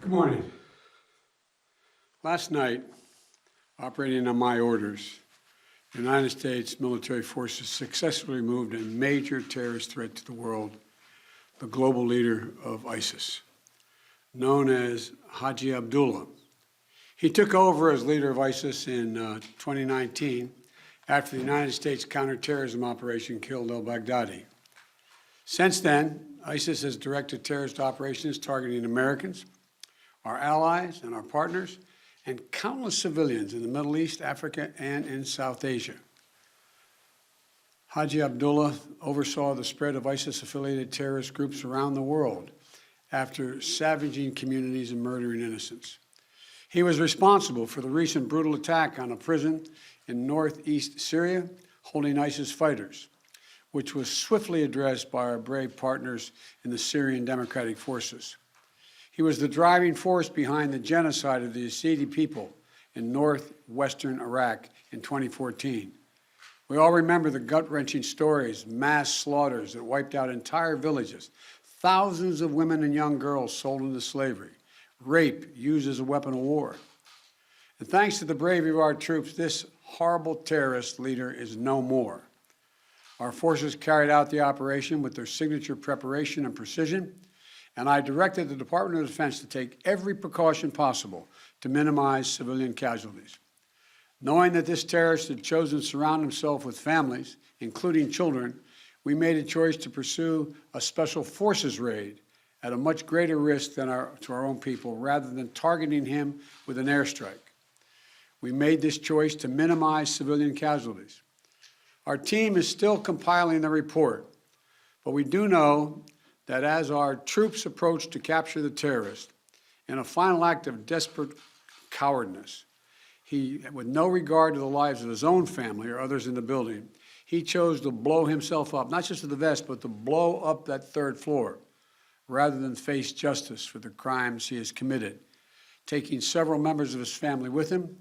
Good morning. Last night, operating on my orders, the United States military forces successfully removed a major terrorist threat to the world, the global leader of ISIS, known as Haji Abdullah. He took over as leader of ISIS in 2019 after the United States counterterrorism operation killed al-Baghdadi. Since then, ISIS has directed terrorist operations targeting Americans, our allies and our partners, and countless civilians in the Middle East, Africa, and in South Asia. Haji Abdullah oversaw the spread of ISIS-affiliated terrorist groups around the world after savaging communities and murdering innocents. He was responsible for the recent brutal attack on a prison in northeast Syria holding ISIS fighters, which was swiftly addressed by our brave partners in the Syrian Democratic Forces. He was the driving force behind the genocide of the Yazidi people in northwestern Iraq in 2014. We all remember the gut-wrenching stories, mass slaughters that wiped out entire villages, thousands of women and young girls sold into slavery, rape used as a weapon of war. And thanks to the bravery of our troops, this horrible terrorist leader is no more. Our forces carried out the operation with their signature preparation and precision, and I directed the Department of Defense to take every precaution possible to minimize civilian casualties. Knowing that this terrorist had chosen to surround himself with families, including children, we made a choice to pursue a special forces raid at a much greater risk than to our own people, rather than targeting him with an airstrike. We made this choice to minimize civilian casualties. Our team is still compiling the report, but we do know that as our troops approached to capture the terrorist, in a final act of desperate cowardness, he, with no regard to the lives of his own family or others in the building, he chose to blow himself up, not just to the vest, but to blow up that third floor, rather than face justice for the crimes he has committed, taking several members of his family with him,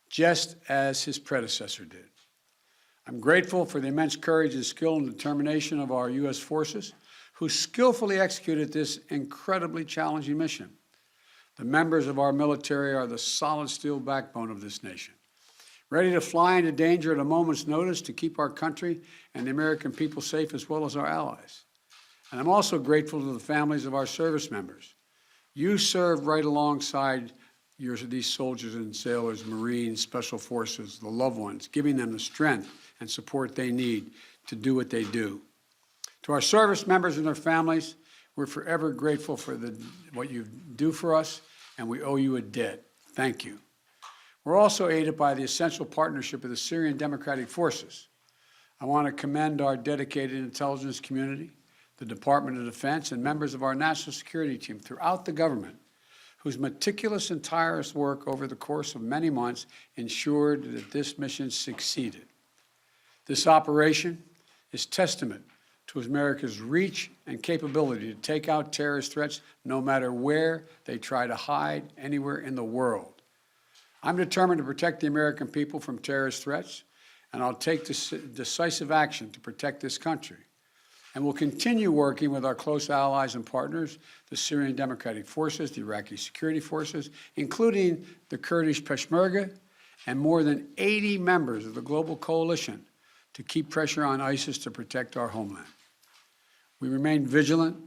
just as his predecessor did. I'm grateful for the immense courage and skill and determination of our U.S. forces, who skillfully executed this incredibly challenging mission. The members of our military are the solid steel backbone of this nation, ready to fly into danger at a moment's notice to keep our country and the American people safe, as well as our allies. And I'm also grateful to the families of our service members. You served right alongside these soldiers and sailors, Marines, Special Forces, the loved ones, giving them the strength and support they need to do what they do. To our service members and their families, we're forever grateful for what you do for us, and we owe you a debt. Thank you. We're also aided by the essential partnership of the Syrian Democratic Forces. I want to commend our dedicated intelligence community, the Department of Defense, and members of our national security team throughout the government, whose meticulous and tireless work over the course of many months ensured that this mission succeeded. This operation is testament to America's reach and capability to take out terrorist threats no matter where they try to hide anywhere in the world. I'm determined to protect the American people from terrorist threats, and I'll take decisive action to protect this country. And we'll continue working with our close allies and partners, the Syrian Democratic Forces, the Iraqi security forces, including the Kurdish Peshmerga, and more than 80 members of the global coalition to keep pressure on ISIS to protect our homeland. We remain vigilant.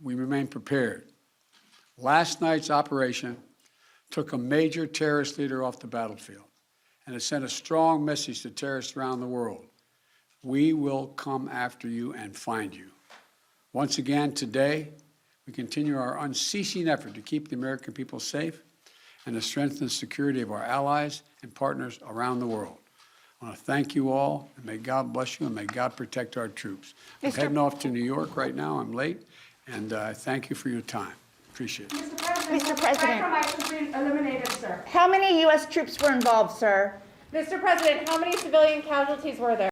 We remain prepared. Last night's operation took a major terrorist leader off the battlefield, and it sent a strong message to terrorists around the world. We will come after you and find you. Once again, today, we continue our unceasing effort to keep the American people safe and to strengthen the security of our allies and partners around the world. I want to thank you all, and may God bless you, and may God protect our troops. I'm heading off to New York right now. I'm late, and I thank you for your time. Appreciate it. Mr. President, Compromise been eliminated, sir. how many U.S. troops were involved, sir? Mr. President, how many civilian casualties were there?